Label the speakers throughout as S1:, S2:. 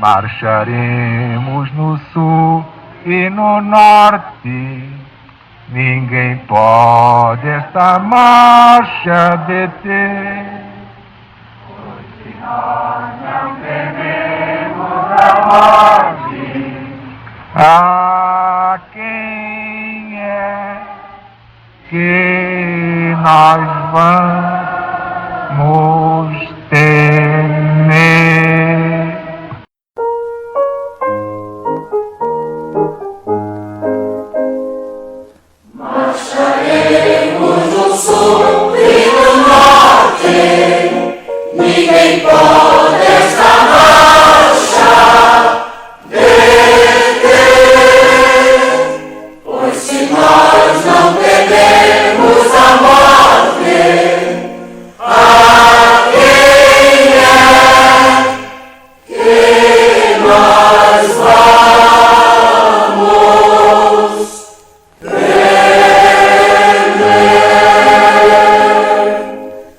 S1: Marcharemos no sul e no norte, ninguém pode esta marcha deter. Pois se nós não tememos a morte, a quem é que nós vamos temer?
S2: Marcharemos no sul e no norte, ninguém pode esta marcha deter. Pois se nós não tememos a morte, a quem é que nós vamos temer?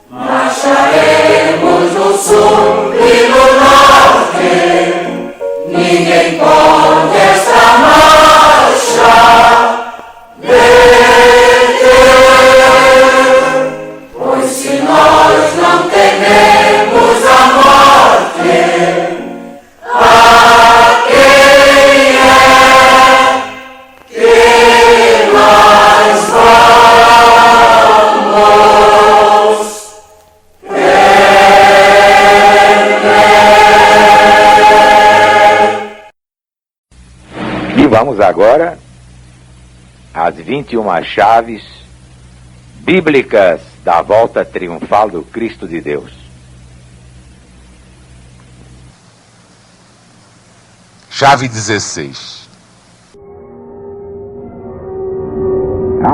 S2: Marcharemos no sul e no norte, ninguém pode esta marcha deter. Pois se nós não tememos a morte, a quem é que nós vamos temer?
S3: E vamos agora às 21 chaves bíblicas da volta triunfal do Cristo de Deus.
S4: Chave 16.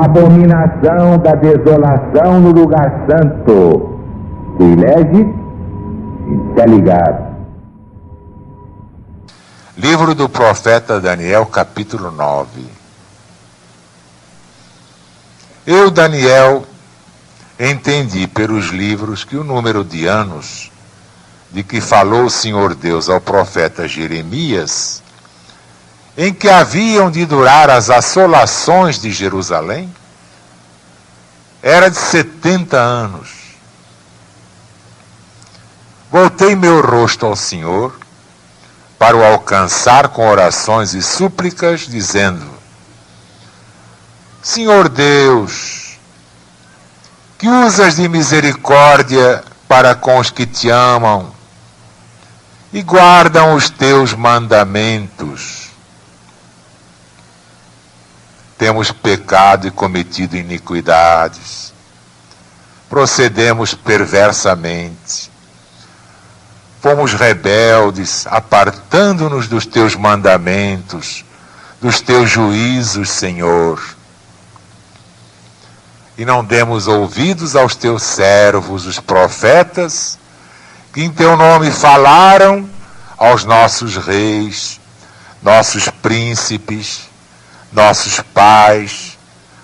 S3: Abominação da desolação no lugar santo. Se elege e se ligar.
S4: Livro do profeta Daniel, capítulo 9. Eu, Daniel, entendi pelos livros que o número de anos de que falou o Senhor Deus ao profeta Jeremias, em que haviam de durar as assolações de Jerusalém, era de 70 anos. Voltei meu rosto ao Senhor para o alcançar com orações e súplicas, dizendo: Senhor Deus, que usas de misericórdia para com os que te amam e guardam os teus mandamentos. Temos pecado e cometido iniquidades, procedemos perversamente, fomos rebeldes, apartando-nos dos teus mandamentos, dos teus juízos, Senhor. E não demos ouvidos aos teus servos, os profetas, que em teu nome falaram aos nossos reis, nossos príncipes, nossos pais,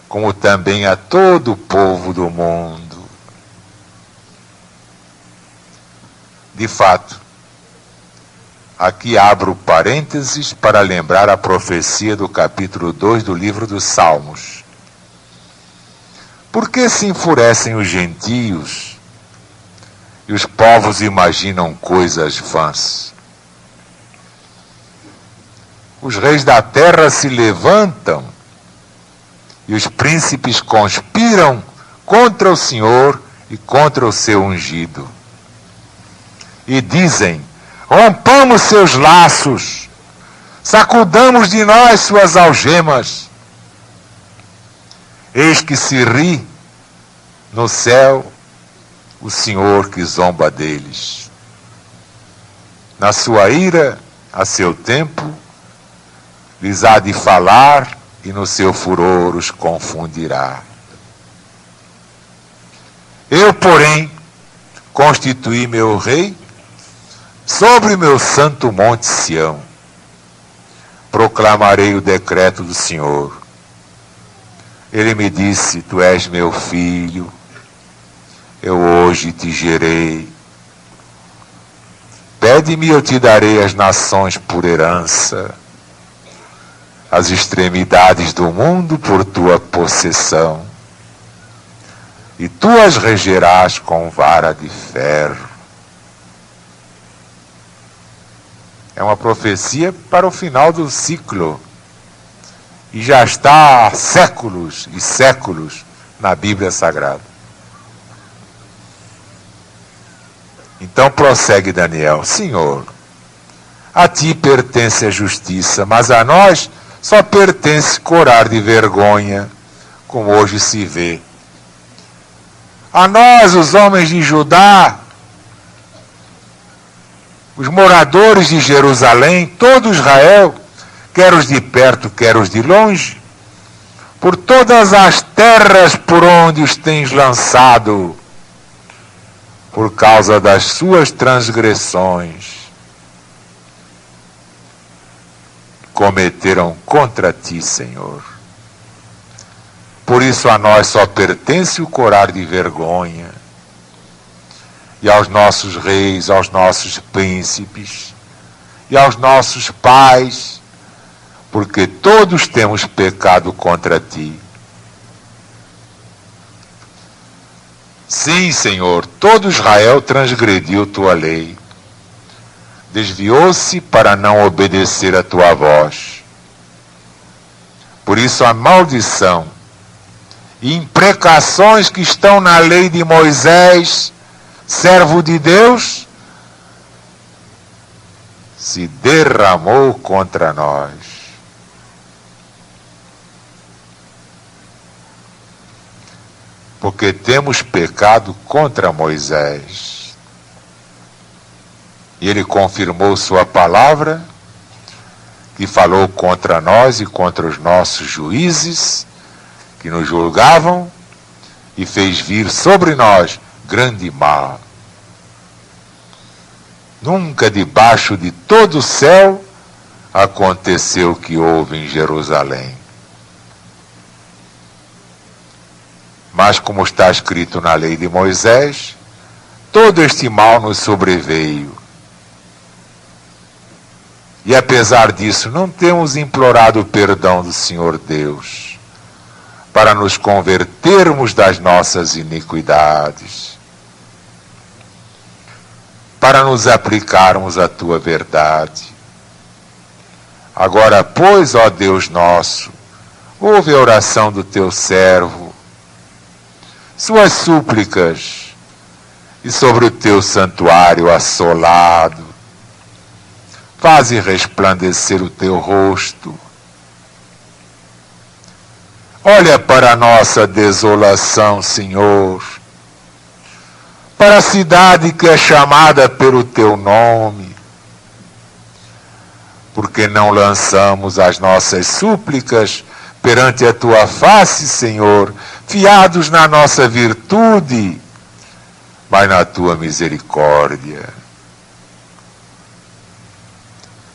S4: como também a todo o povo do mundo. De fato, aqui abro parênteses para lembrar a profecia do capítulo 2 do livro dos Salmos. Por que se enfurecem os gentios e os povos imaginam coisas vãs? Os reis da terra se levantam e os príncipes conspiram contra o Senhor e contra o seu ungido. E dizem: rompamos seus laços, sacudamos de nós suas algemas. Eis que se ri no céu o Senhor que zomba deles. Na sua ira, a seu tempo, lhes há de falar e no seu furor os confundirá. Eu, porém, constituí meu rei sobre meu santo monte Sião. Proclamarei o decreto do Senhor. Ele me disse: tu és meu filho, eu hoje te gerei. Pede-me e eu te darei as nações por herança, as extremidades do mundo por tua possessão, e tu as regerás com vara de ferro. É uma profecia para o final do ciclo, e já está há séculos e séculos na Bíblia Sagrada. Então prossegue Daniel: Senhor, a ti pertence a justiça, mas a nós só pertence corar de vergonha, como hoje se vê. A nós, os homens de Judá, os moradores de Jerusalém, todo Israel, quer os de perto, quer os de longe, por todas as terras por onde os tens lançado, por causa das suas transgressões, cometeram contra ti, Senhor. Por isso a nós só pertence o corar de vergonha, e aos nossos reis, aos nossos príncipes, e aos nossos pais, porque todos temos pecado contra ti. Sim, Senhor, todo Israel transgrediu tua lei, desviou-se para não obedecer a tua voz. Por isso a maldição e imprecações que estão na lei de Moisés, servo de Deus, se derramou contra nós. Porque temos pecado contra Moisés. E ele confirmou sua palavra, que falou contra nós e contra os nossos juízes, que nos julgavam, e fez vir sobre nós grande mal. Nunca debaixo de todo o céu aconteceu o que houve em Jerusalém. Mas como está escrito na lei de Moisés, todo este mal nos sobreveio. E apesar disso, não temos implorado o perdão do Senhor Deus, para nos convertermos das nossas iniquidades, para nos aplicarmos à tua verdade. Agora, pois, ó Deus nosso, ouve a oração do teu servo, suas súplicas, e sobre o teu santuário assolado, faze resplandecer o teu rosto. Olha para a nossa desolação, Senhor, para a cidade que é chamada pelo teu nome, porque não lançamos as nossas súplicas perante a tua face, Senhor, fiados na nossa virtude, mas na tua misericórdia.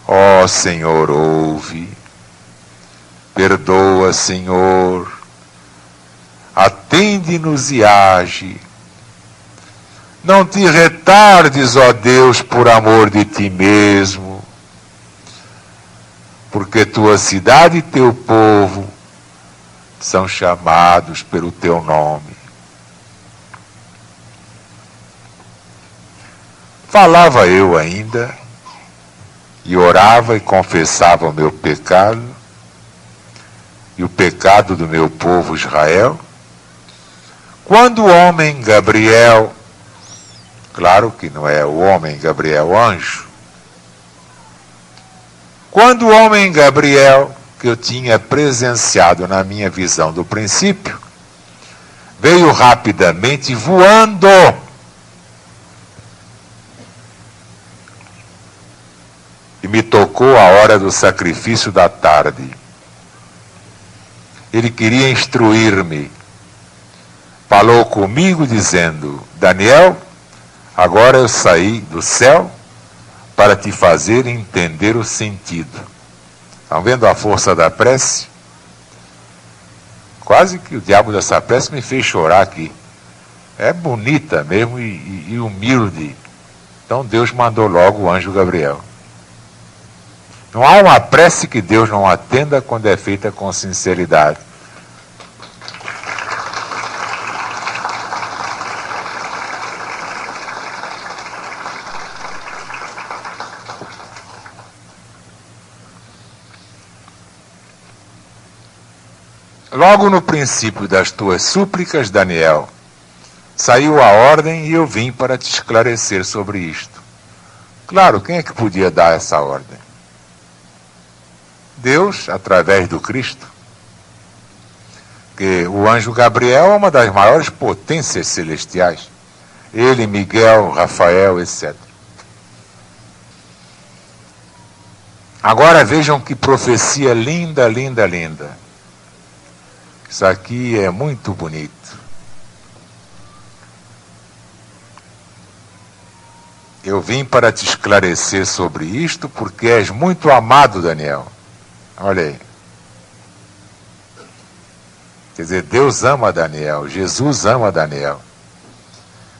S4: Ó Senhor, ouve, perdoa, Senhor, atende-nos e age. Não te retardes, ó Deus, por amor de ti mesmo, porque tua cidade e teu povo são chamados pelo teu nome. Falava eu ainda, e orava e confessava o meu pecado, e o pecado do meu povo Israel, quando o homem Gabriel, claro que não é o homem Gabriel, o anjo, quando o homem Gabriel, que eu tinha presenciado na minha visão do princípio, veio rapidamente voando, e me tocou a hora do sacrifício da tarde. Ele queria instruir-me, falou comigo dizendo: Daniel, agora eu saí do céu para te fazer entender o sentido. Estão vendo a força da prece? Quase que o diabo dessa prece me fez chorar aqui. É bonita mesmo e humilde. Então Deus mandou logo o anjo Gabriel. Não há uma prece que Deus não atenda quando é feita com sinceridade. Logo no princípio das tuas súplicas, Daniel, saiu a ordem e eu vim para te esclarecer sobre isto. Claro, quem é que podia dar essa ordem? Deus, através do Cristo. Porque o anjo Gabriel é uma das maiores potências celestiais. Ele, Miguel, Rafael, etc. Agora vejam que profecia linda, linda, linda. Isso aqui é muito bonito. Eu vim para te esclarecer sobre isto porque és muito amado, Daniel. Olha aí. Quer dizer, Deus ama Daniel, Jesus ama Daniel.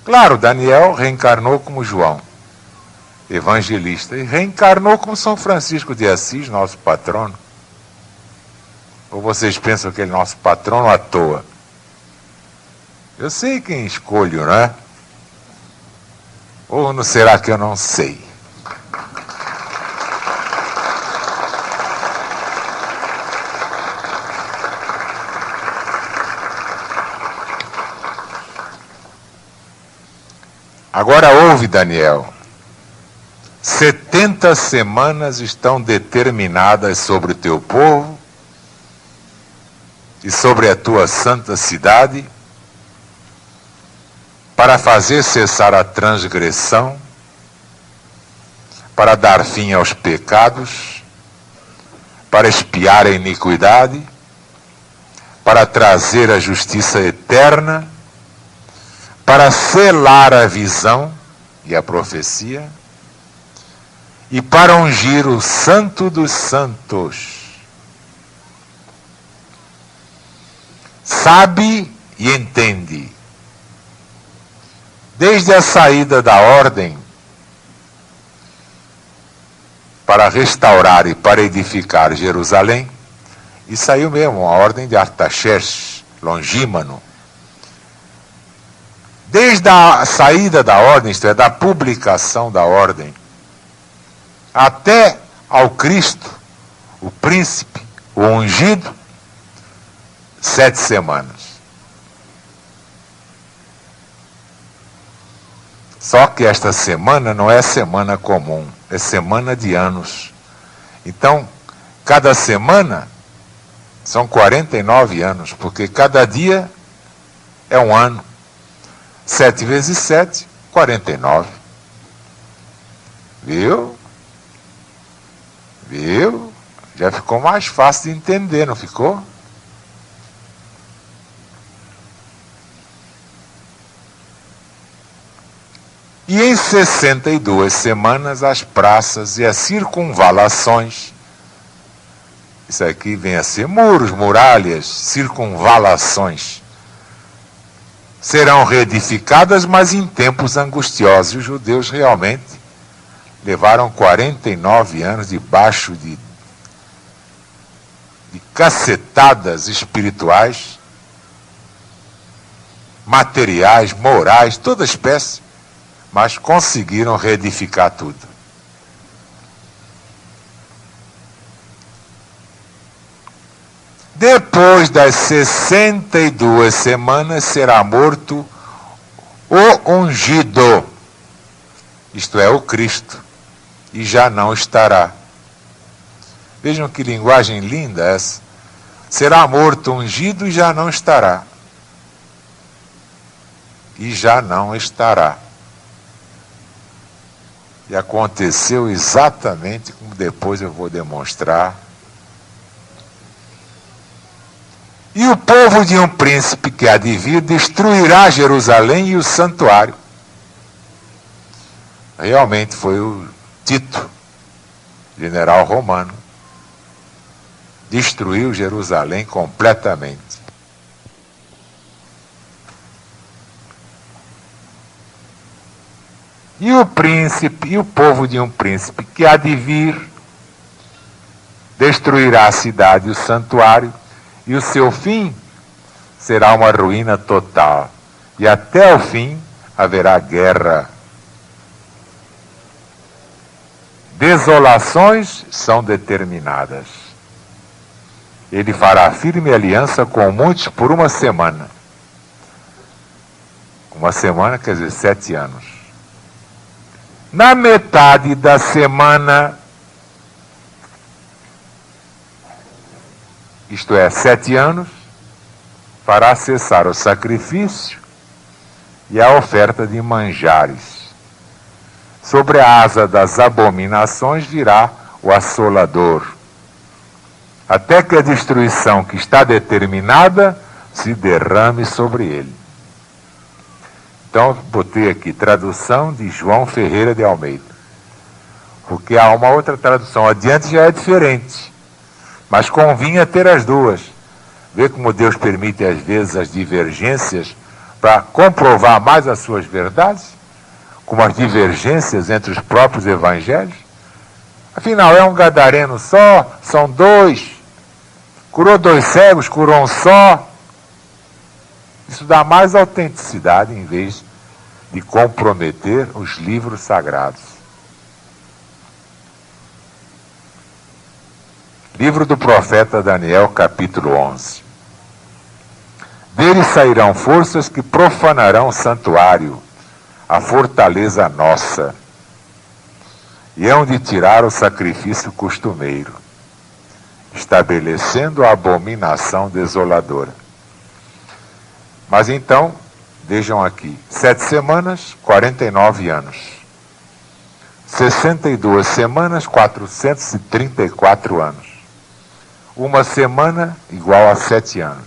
S4: Claro, Daniel reencarnou como João, evangelista, e reencarnou como São Francisco de Assis, nosso patrono. Ou vocês pensam que ele é nosso patrono à toa? Eu sei quem escolho, não é? Ou não será que eu não sei? Agora ouve, Daniel. 70 semanas estão determinadas sobre o teu povo e sobre a tua santa cidade, para fazer cessar a transgressão, para dar fim aos pecados, para expiar a iniquidade, para trazer a justiça eterna, para selar a visão e a profecia, e para ungir o Santo dos Santos. Sabe e entende. Desde a saída da ordem para restaurar e para edificar Jerusalém, e saiu mesmo a ordem de Artaxerxes, Longímano. Desde a saída da ordem, isto é, da publicação da ordem, até ao Cristo, o príncipe, o ungido, 7 semanas. Só que esta semana não é semana comum, é semana de anos. Então, cada semana são 49 anos, porque cada dia é um ano. 7 vezes 7, 49. Viu? Viu? Já ficou mais fácil de entender, não ficou? E em 62 semanas as praças e as circunvalações, isso aqui vem a ser muros, muralhas, circunvalações, serão reedificadas, mas em tempos angustiosos. E os judeus realmente levaram 49 anos debaixo de cacetadas espirituais, materiais, morais, toda espécie, mas conseguiram reedificar tudo. Depois das 62 semanas será morto o ungido, isto é, o Cristo, e já não estará. Vejam que linguagem linda essa. Será morto o ungido e já não estará. E já não estará. E aconteceu exatamente como depois eu vou demonstrar. E o povo de um príncipe que há de vir destruirá Jerusalém e o santuário. Realmente foi o Tito, general romano, destruiu Jerusalém completamente. E o príncipe, e o povo de um príncipe que há de vir, destruirá a cidade e o santuário, e o seu fim será uma ruína total. E até o fim haverá guerra. Desolações são determinadas. Ele fará firme aliança com muitos por uma semana. Uma semana quer dizer 7 anos. Na metade da semana, isto é, 7 anos, fará cessar o sacrifício e a oferta de manjares. Sobre a asa das abominações virá o assolador, até que a destruição que está determinada se derrame sobre ele. Então, botei aqui, tradução de João Ferreira de Almeida. Porque há uma outra tradução, adiante já é diferente. Mas convinha ter as duas. Ver como Deus permite, às vezes, as divergências para comprovar mais as suas verdades, como as divergências entre os próprios evangelhos. Afinal, é um gadareno só, são 2. Curou 2 cegos, curou um só. Isso dá mais autenticidade em vez de comprometer os livros sagrados. Livro do profeta Daniel, capítulo 11. Dele sairão forças que profanarão o santuário, a fortaleza nossa, e hão de tirar o sacrifício costumeiro, estabelecendo a abominação desoladora. Mas então, vejam aqui, 7 semanas, 49 anos. 62 semanas, 434 anos. Uma semana igual a 7 anos.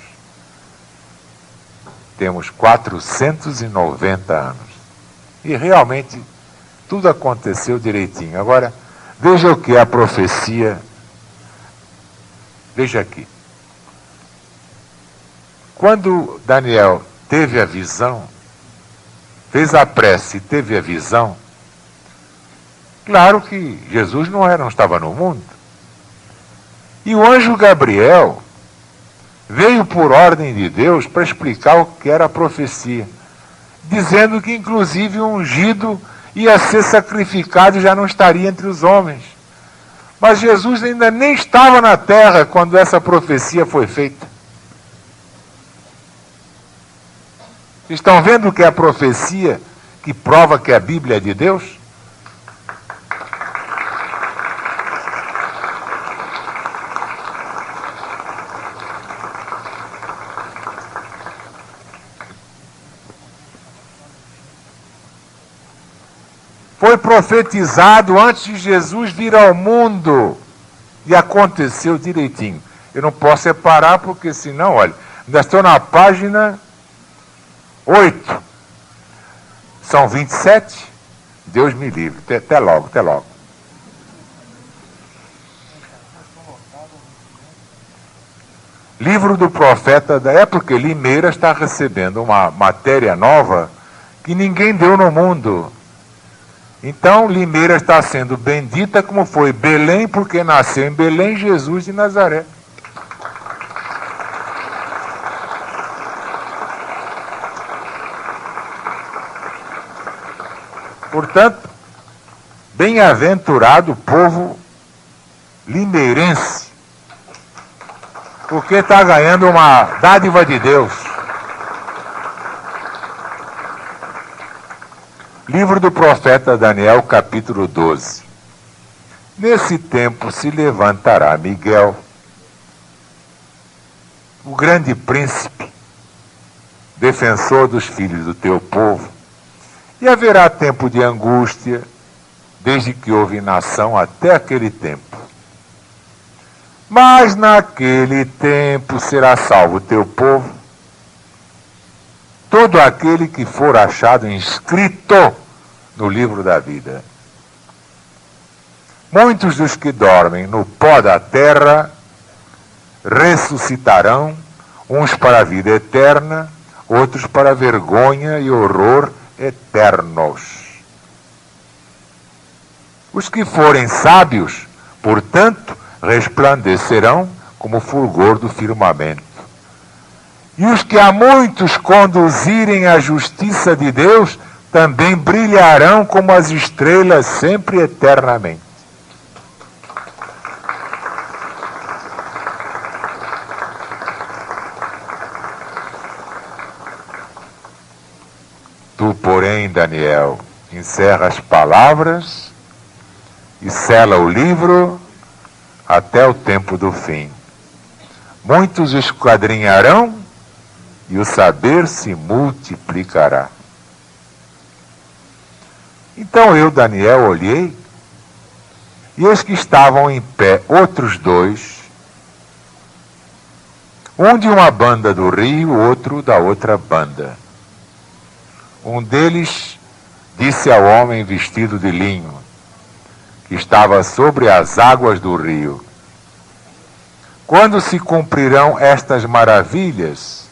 S4: Temos 490 anos. E realmente, tudo aconteceu direitinho. Agora, veja o que é a profecia. Veja aqui. Quando Daniel teve a visão, fez a prece e teve a visão, claro que Jesus não estava no mundo. E o anjo Gabriel veio por ordem de Deus para explicar o que era a profecia, dizendo que inclusive o ungido ia ser sacrificado e já não estaria entre os homens. Mas Jesus ainda nem estava na terra quando essa profecia foi feita. Estão vendo o que é a profecia que prova que a Bíblia é de Deus? Foi profetizado antes de Jesus vir ao mundo e aconteceu direitinho. Eu não posso separar porque senão, olha, ainda estou na página 8. São 27. Deus me livre. Até logo, até logo. Livro do profeta, é porque Limeira está recebendo uma matéria nova que ninguém deu no mundo. Então Limeira está sendo bendita como foi Belém, porque nasceu em Belém Jesus de Nazaré. Portanto, bem-aventurado o povo limeirense, porque está ganhando uma dádiva de Deus. Livro do profeta Daniel, capítulo 12. Nesse tempo se levantará Miguel, o grande príncipe, defensor dos filhos do teu povo, e haverá tempo de angústia, desde que houve nação até aquele tempo. Mas naquele tempo será salvo o teu povo, todo aquele que for achado inscrito no livro da vida. Muitos dos que dormem no pó da terra ressuscitarão, uns para a vida eterna, outros para a vergonha e horror eternos. Os que forem sábios, portanto, resplandecerão como o fulgor do firmamento. E os que a muitos conduzirem à justiça de Deus, também brilharão como as estrelas sempre e eternamente. Tu, porém, Daniel, encerra as palavras e sela o livro até o tempo do fim. Muitos esquadrinharão e o saber se multiplicará. Então eu, Daniel, olhei, e eis que estavam em pé outros dois, um de uma banda do rio, outro da outra banda. Um deles disse ao homem vestido de linho, que estava sobre as águas do rio: quando se cumprirão estas maravilhas?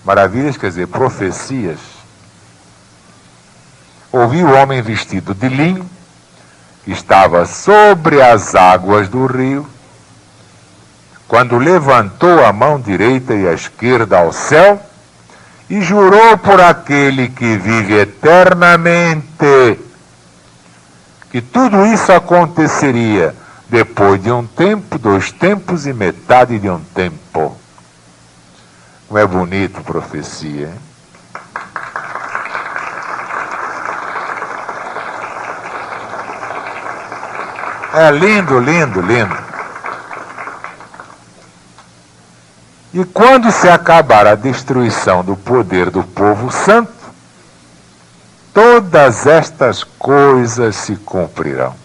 S4: Maravilhas quer dizer profecias. Ouvi o homem vestido de linho, que estava sobre as águas do rio, quando levantou a mão direita e a esquerda ao céu, e jurou por aquele que vive eternamente, que tudo isso aconteceria depois de um tempo, 2 tempos e metade de um tempo. Como é bonito profecia, hein? É lindo, lindo, lindo. E quando se acabar a destruição do poder do povo santo, todas estas coisas se cumprirão.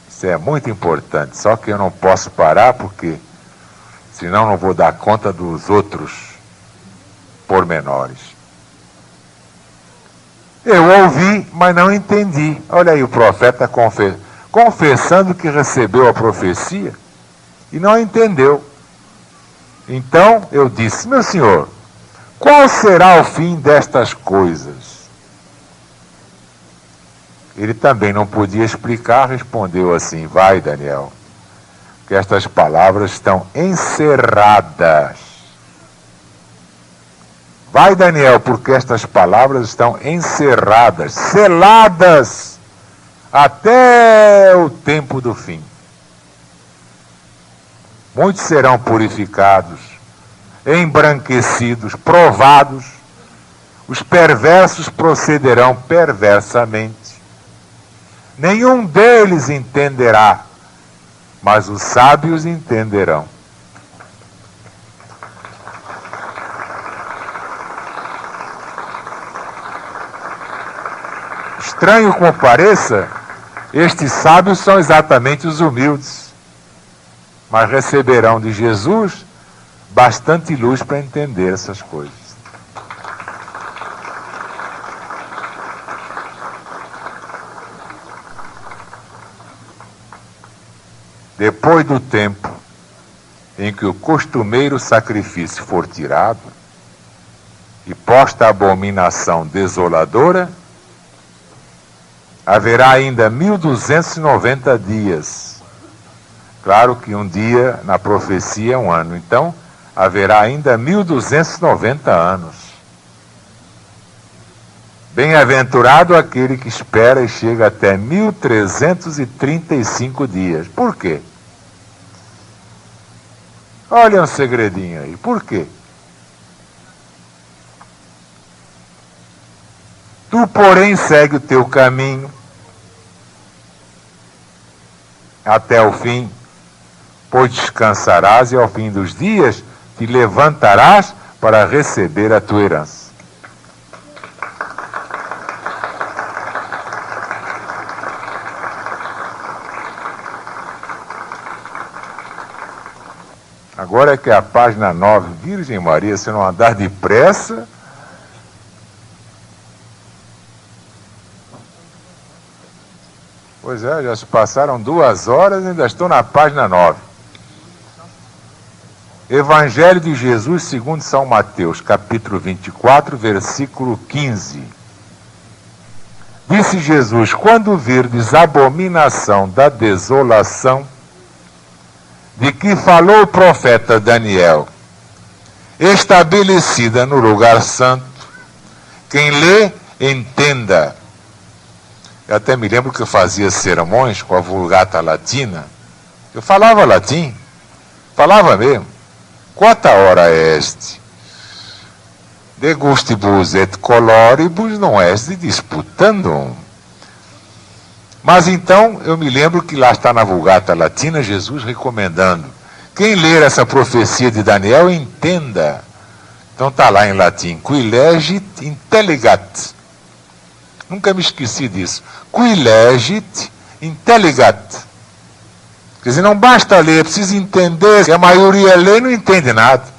S4: Isso é muito importante, só que eu não posso parar porque senão não vou dar conta dos outros pormenores. Eu ouvi, mas não entendi. Olha aí o profeta confessando que recebeu a profecia e não entendeu. Então eu disse: meu senhor, qual será o fim destas coisas? Ele também não podia explicar, respondeu assim: vai, Daniel, que estas palavras estão encerradas. Vai, Daniel, porque estas palavras estão encerradas, seladas, até o tempo do fim. Muitos serão purificados, embranquecidos, provados. Os perversos procederão perversamente. Nenhum deles entenderá, mas os sábios entenderão. Estranho como pareça, estes sábios são exatamente os humildes, mas receberão de Jesus bastante luz para entender essas coisas. Depois do tempo em que o costumeiro sacrifício for tirado e posta a abominação desoladora, haverá ainda 1290 dias. Claro que um dia na profecia é um ano, então haverá ainda 1290 anos. Bem-aventurado aquele que espera e chega até 1335 dias. Por quê? Olha um segredinho aí. Por quê? Tu, porém, segue o teu caminho até o fim, pois descansarás e ao fim dos dias te levantarás para receber a tua herança. Agora é que a página 9, Virgem Maria, se não andar depressa... Pois é, já se passaram 2 horas e ainda estou na página 9. Evangelho de Jesus segundo São Mateus, capítulo 24, versículo 15. Disse Jesus: quando virdes a abominação da desolação, de que falou o profeta Daniel, estabelecida no lugar santo, quem lê, entenda. Eu até me lembro que eu fazia sermões com a Vulgata Latina. Eu falava latim, falava mesmo. Quota hora est? De gustibus et coloribus non est disputandum. Mas então, eu me lembro que lá está na Vulgata Latina, Jesus recomendando. Quem ler essa profecia de Daniel, entenda. Então está lá em latim. Qui legit intelligat. Nunca me esqueci disso. Qui legit intelligat. Quer dizer, não basta ler, precisa entender. Se a maioria lê, não entende nada.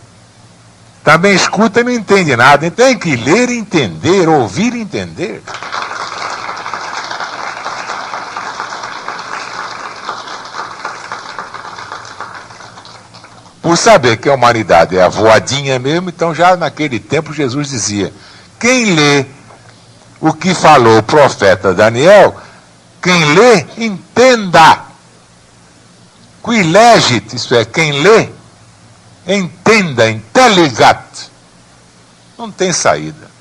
S4: Também escuta e não entende nada. Então tem que ler e entender, ouvir e entender. Por saber que a humanidade é a voadinha mesmo, então já naquele tempo Jesus dizia, quem lê o que falou o profeta Daniel, quem lê, entenda. Qui legit, isso é, quem lê, entenda, intelligat. Não tem saída.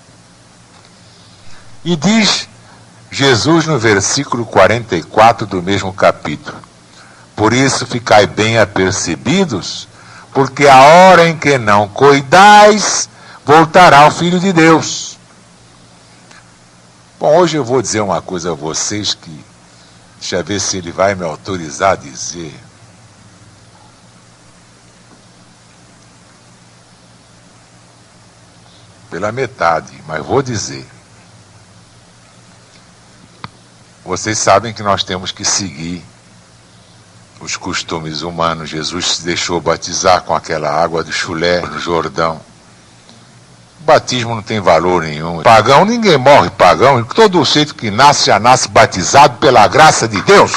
S4: E diz Jesus no versículo 44 do mesmo capítulo, por isso ficai bem apercebidos, porque a hora em que não cuidais, voltará o Filho de Deus. Bom, hoje eu vou dizer uma coisa a vocês que, deixa eu ver se ele vai me autorizar a dizer. Pela metade, mas vou dizer. Vocês sabem que nós temos que seguir os costumes humanos. Jesus se deixou batizar com aquela água do chulé no Jordão. O batismo não tem valor nenhum. Pagão, ninguém morre pagão. Todo jeito que nasce, já nasce batizado pela graça de Deus.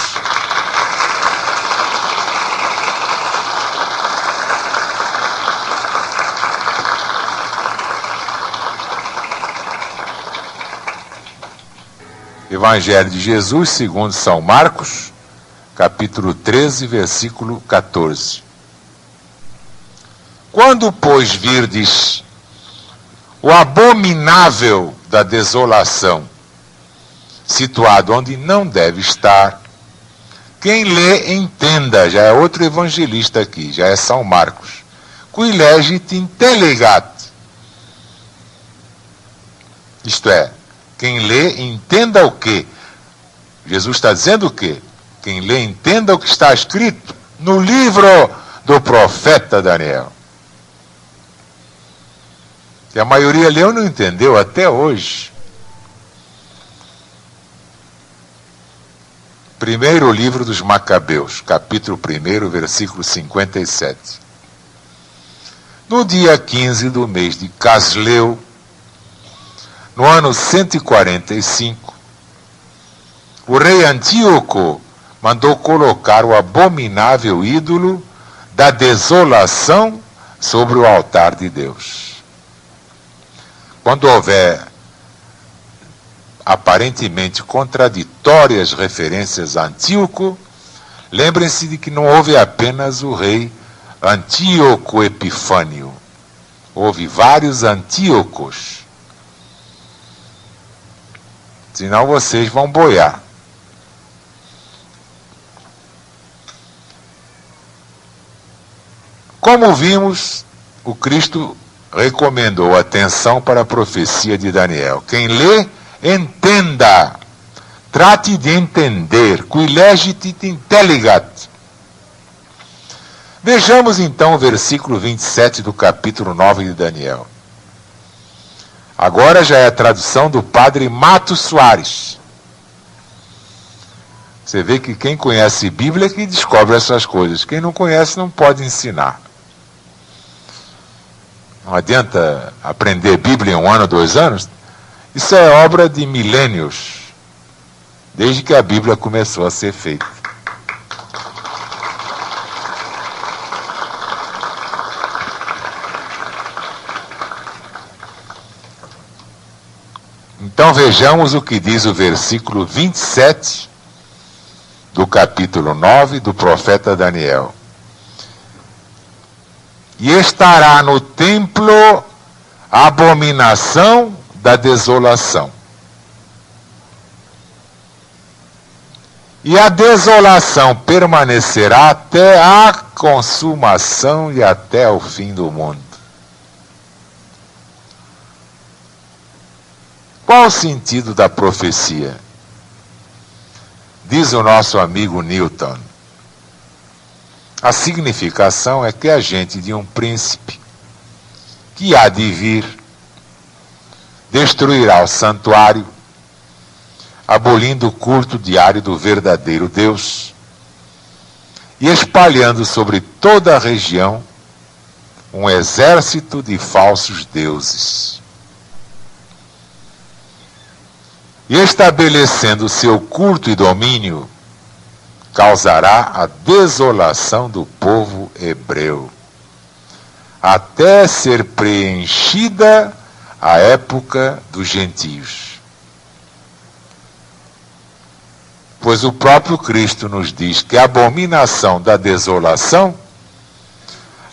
S4: Evangelho de Jesus, segundo São Marcos, capítulo 13, versículo 14. Quando, pois, virdes o abominável da desolação, situado onde não deve estar, quem lê, entenda. Já é outro evangelista aqui, já é São Marcos. Qui legit intelligat. Isto é, quem lê, entenda o quê? Jesus está dizendo o quê? Quem lê, entenda o que está escrito no livro do profeta Daniel. Que a maioria leu e não entendeu até hoje. Primeiro livro dos Macabeus, capítulo 1, versículo 57. No dia 15 do mês de Casleu, no ano 145, o rei Antíoco mandou colocar o abominável ídolo da desolação sobre o altar de Deus. Quando houver aparentemente contraditórias referências a Antíoco, lembrem-se de que não houve apenas o rei Antíoco Epifânio. Houve vários Antíocos. Senão vocês vão boiar. Como vimos, o Cristo recomendou atenção para a profecia de Daniel. Quem lê, entenda. Trate de entender. Qui legit intelligat. Vejamos então o versículo 27 do capítulo 9 de Daniel. Agora já é a tradução do padre Matos Soares. Você vê que quem conhece Bíblia é que descobre essas coisas. Quem não conhece não pode ensinar. Não adianta aprender Bíblia em 1 ano, 2 anos. Isso é obra de milênios, desde que a Bíblia começou a ser feita. Então vejamos. vejamos o que diz o versículo 27 do capítulo 9 do profeta Daniel. E estará no templo a abominação da desolação. E a desolação permanecerá até a consumação e até o fim do mundo. Qual o sentido da profecia? Diz o nosso amigo Newton. A significação é que a gente de um príncipe que há de vir destruirá o santuário, abolindo o culto diário do verdadeiro Deus e espalhando sobre toda a região um exército de falsos deuses. E estabelecendo seu culto e domínio, causará a desolação do povo hebreu, até ser preenchida a época dos gentios. Pois o próprio Cristo nos diz que a abominação da desolação,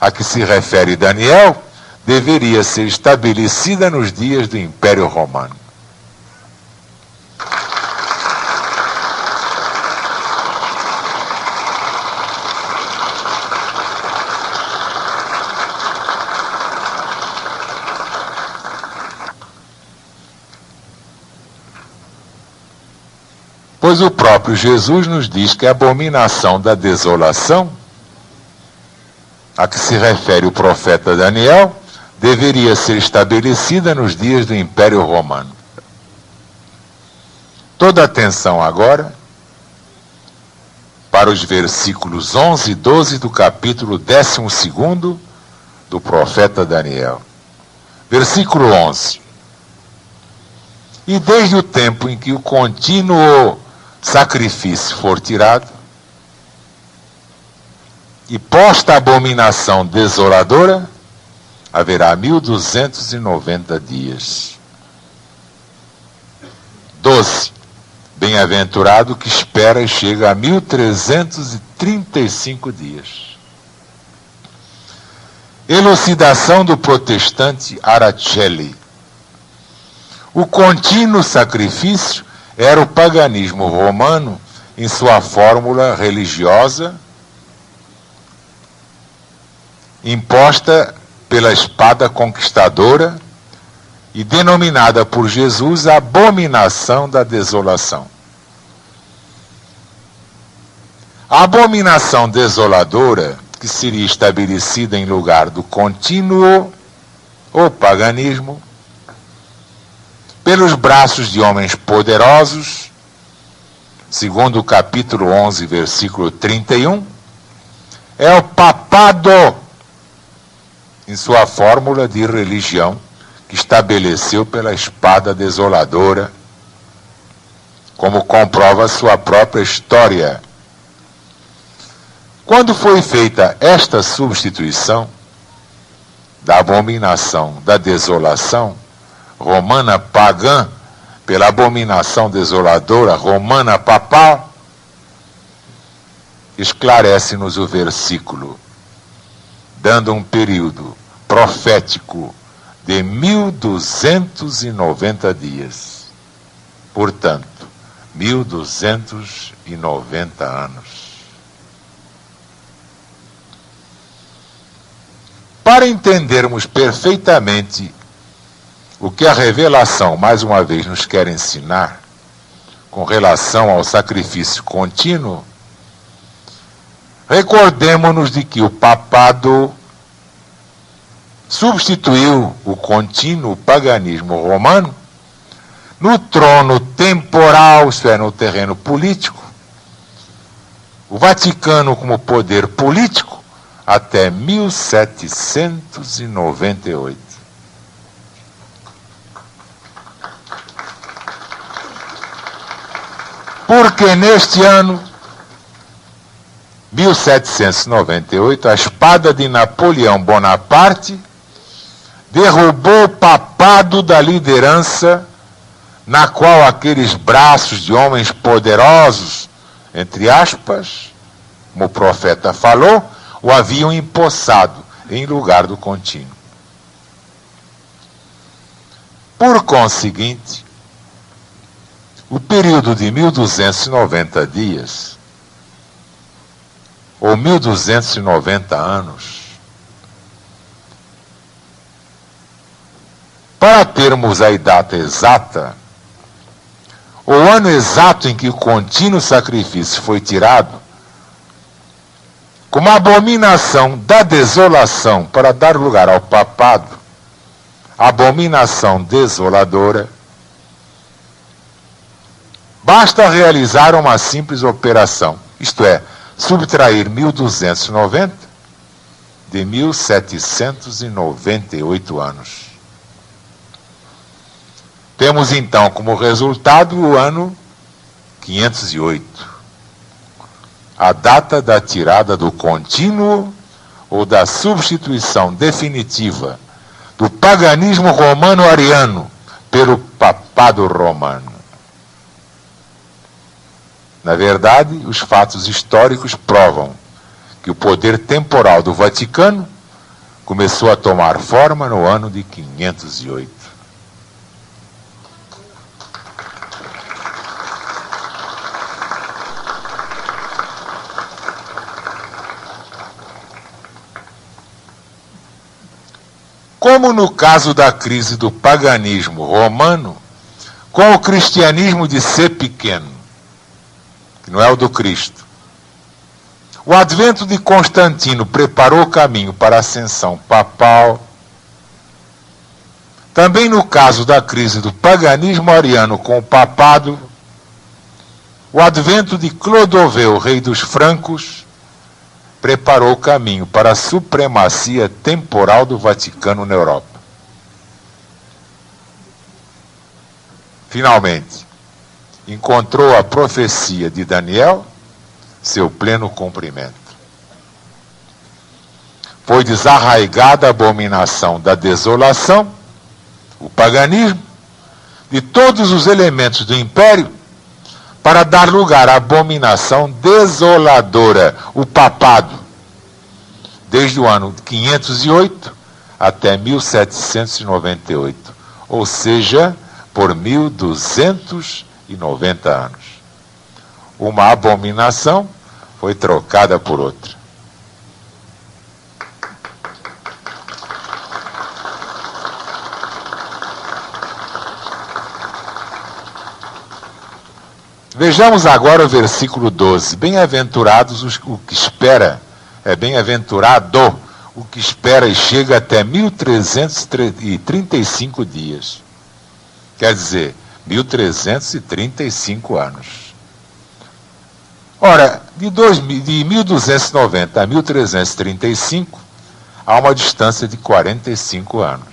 S4: a que se refere Daniel, deveria ser estabelecida nos dias do Império Romano. Pois o próprio Jesus nos diz que a abominação da desolação, a que se refere o profeta Daniel, deveria ser estabelecida nos dias do Império Romano. Toda atenção agora para os versículos 11 e 12 do capítulo 12 do profeta Daniel. Versículo 11. E desde o tempo em que o contínuo sacrifício for tirado, e posta a abominação desoladora, haverá 1290 dias. 12. Bem-aventurado que espera e chega a 1335 dias. Elucidação do protestante Aracelli. O contínuo sacrifício era o paganismo romano em sua fórmula religiosa, imposta pela espada conquistadora e denominada por Jesus a abominação da desolação. A abominação desoladora, que seria estabelecida em lugar do contínuo ou paganismo, pelos braços de homens poderosos, segundo o capítulo 11, versículo 31, é o papado, em sua fórmula de religião, que estabeleceu pela espada desoladora, como comprova sua própria história. Quando foi feita esta substituição da abominação da desolação romana pagã pela abominação desoladora romana papal, esclarece-nos o versículo, dando um período profético de 1290 dias. Portanto, 1290 anos. Para entendermos perfeitamente o que a revelação, mais uma vez, nos quer ensinar com relação ao sacrifício contínuo, recordemo-nos de que o papado substituiu o contínuo paganismo romano no trono temporal, isto é, no terreno político, o Vaticano como poder político, até 1798. Porque neste ano, 1798, a espada de Napoleão Bonaparte derrubou o papado da liderança na qual aqueles braços de homens poderosos, entre aspas, como o profeta falou, o haviam empossado em lugar do contínuo. Por conseguinte, o período de 1290 dias, ou 1290 anos, para termos a data exata, o ano exato em que o contínuo sacrifício foi tirado, como abominação da desolação para dar lugar ao papado, abominação desoladora, basta realizar uma simples operação, isto é, subtrair 1290 de 1798 anos. Temos então como resultado o ano 508, a data da tirada do contínuo ou da substituição definitiva do paganismo romano-ariano pelo papado romano. Na verdade, os fatos históricos provam que o poder temporal do Vaticano começou a tomar forma no ano de 508. Como no caso da crise do paganismo romano, com o cristianismo de ser pequeno, que não é o do Cristo, o advento de Constantino preparou o caminho para a ascensão papal. Também no caso da crise do paganismo ariano com o papado, o advento de Clodoveu, rei dos francos, preparou o caminho para a supremacia temporal do Vaticano na Europa. Finalmente, encontrou a profecia de Daniel seu pleno cumprimento. Foi desarraigada a abominação da desolação, o paganismo, de todos os elementos do império, para dar lugar à abominação desoladora, o papado, desde o ano 508 até 1798, ou seja, por 1290 anos. Uma abominação foi trocada por outra. Vejamos agora o versículo 12. Bem-aventurados o que espera, bem-aventurado o que espera e chega até 1335 dias. Quer dizer, 1335 anos. Ora, de 1290 a 1335, há uma distância de 45 anos.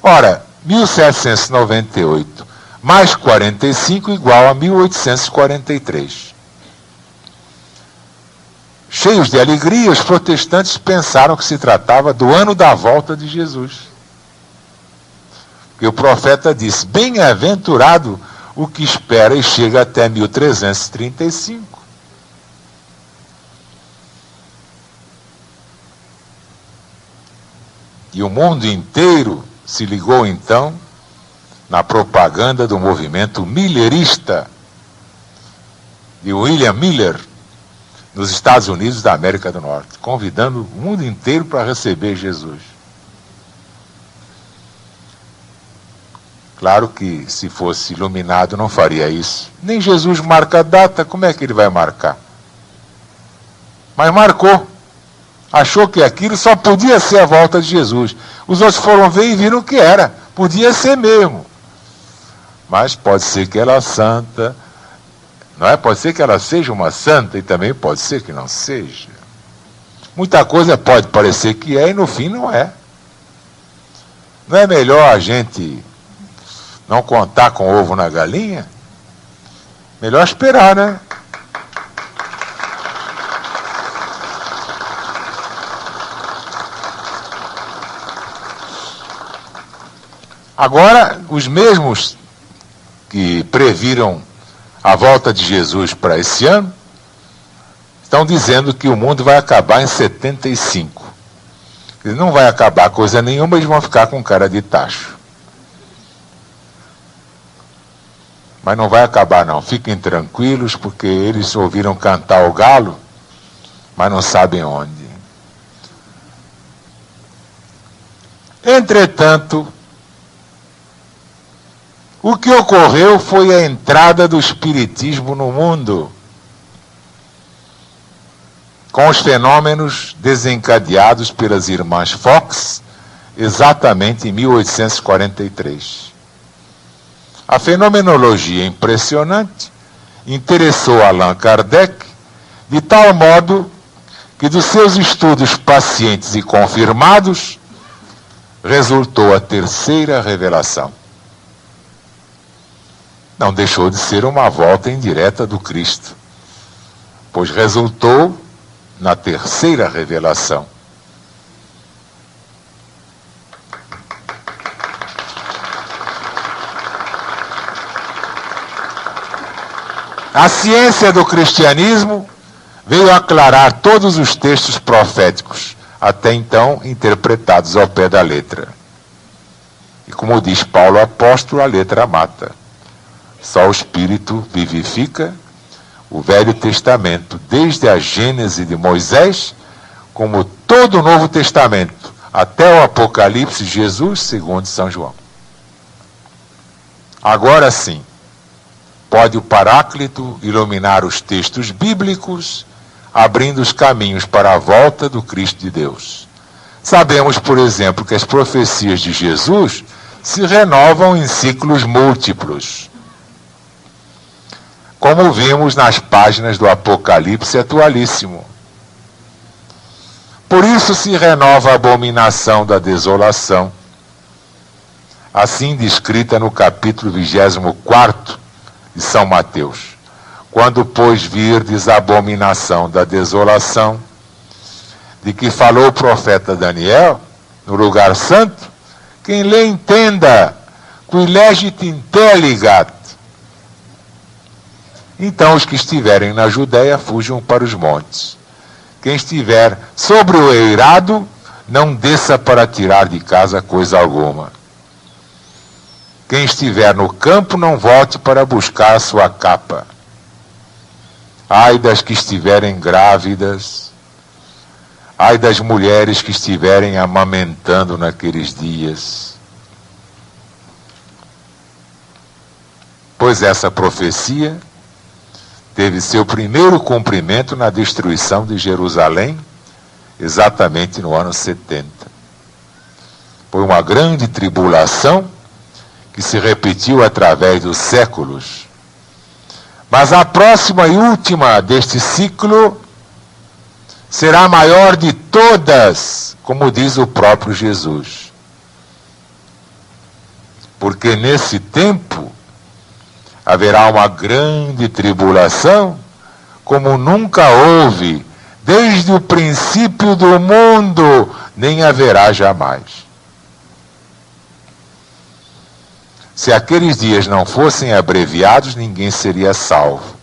S4: Ora, 1798 mais 45 igual a 1843. Cheios de alegria, os protestantes pensaram que se tratava do ano da volta de Jesus. Porque o profeta disse, bem-aventurado o que espera e chega até 1335. E o mundo inteiro se ligou então na propaganda do movimento millerista de William Miller, nos Estados Unidos da América do Norte, convidando o mundo inteiro para receber Jesus. Claro que se fosse iluminado não faria isso. Nem Jesus marca a data, como é que ele vai marcar? Mas marcou. Achou que aquilo só podia ser a volta de Jesus. Os outros foram ver e viram que era. Podia ser mesmo. Mas pode ser que ela santa, não é? Pode ser que ela seja uma santa e também pode ser que não seja. Muita coisa pode parecer que é e no fim não é. Não é melhor a gente não contar com ovo na galinha? Melhor esperar, né? Agora, os mesmos que previram a volta de Jesus para esse ano, estão dizendo que o mundo vai acabar em 75. Ele não vai acabar coisa nenhuma, eles vão ficar com cara de tacho. Mas não vai acabar não, fiquem tranquilos, porque eles ouviram cantar o galo, mas não sabem onde. Entretanto, o que ocorreu foi a entrada do espiritismo no mundo, com os fenômenos desencadeados pelas irmãs Fox, exatamente em 1843. A fenomenologia impressionante interessou Allan Kardec, de tal modo que dos seus estudos pacientes e confirmados, resultou a terceira revelação. Não deixou de ser uma volta indireta do Cristo, pois resultou na terceira revelação. A ciência do cristianismo veio aclarar todos os textos proféticos, até então interpretados ao pé da letra. E como diz Paulo apóstolo, a letra mata. Só o Espírito vivifica. O Velho Testamento, desde a Gênese de Moisés, como todo o Novo Testamento, até o Apocalipse de Jesus, segundo São João. Agora sim, pode o Paráclito iluminar os textos bíblicos, abrindo os caminhos para a volta do Cristo de Deus. Sabemos, por exemplo, que as profecias de Jesus se renovam em ciclos múltiplos, como vimos nas páginas do Apocalipse atualíssimo. Por isso se renova a abominação da desolação, assim descrita no capítulo 24 de São Mateus. Quando, pois, virdes a abominação da desolação, de que falou o profeta Daniel, no lugar santo, quem lê entenda, qui legit intelligat. Então os que estiverem na Judéia fujam para os montes. Quem estiver sobre o eirado, não desça para tirar de casa coisa alguma. Quem estiver no campo, não volte para buscar a sua capa. Ai das que estiverem grávidas, ai das mulheres que estiverem amamentando naqueles dias. Pois essa profecia teve seu primeiro cumprimento na destruição de Jerusalém, exatamente no ano 70. Foi uma grande tribulação que se repetiu através dos séculos. Mas a próxima e última deste ciclo será a maior de todas, como diz o próprio Jesus. Porque nesse tempo haverá uma grande tribulação, como nunca houve, desde o princípio do mundo, nem haverá jamais. Se aqueles dias não fossem abreviados, ninguém seria salvo.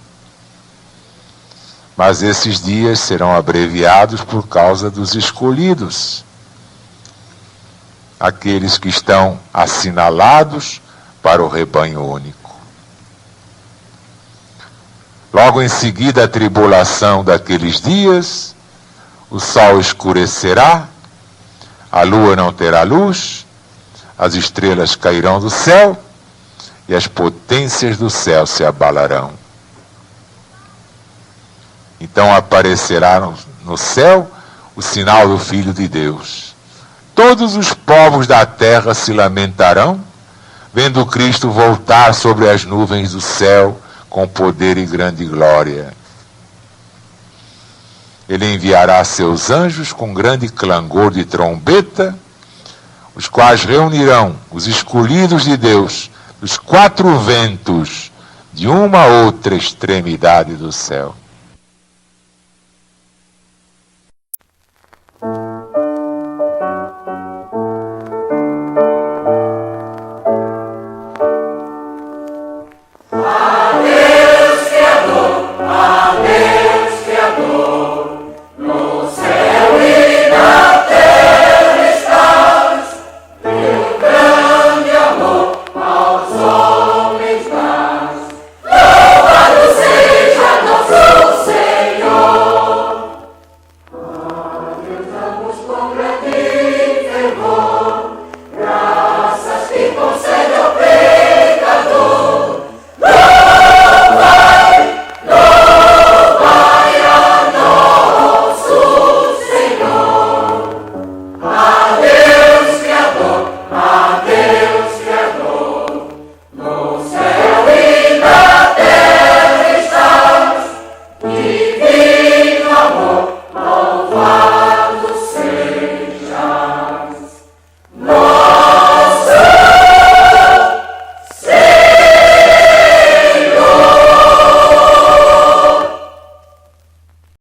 S4: Mas esses dias serão abreviados por causa dos escolhidos, aqueles que estão assinalados para o rebanho único. Logo em seguida a tribulação daqueles dias, o sol escurecerá, a lua não terá luz, as estrelas cairão do céu e as potências do céu se abalarão. Então aparecerá no céu o sinal do Filho de Deus. Todos os povos da terra se lamentarão, vendo Cristo voltar sobre as nuvens do céu, com poder e grande glória. Ele enviará seus anjos com grande clangor de trombeta, os quais reunirão os escolhidos de Deus dos quatro ventos, de uma a outra extremidade do céu.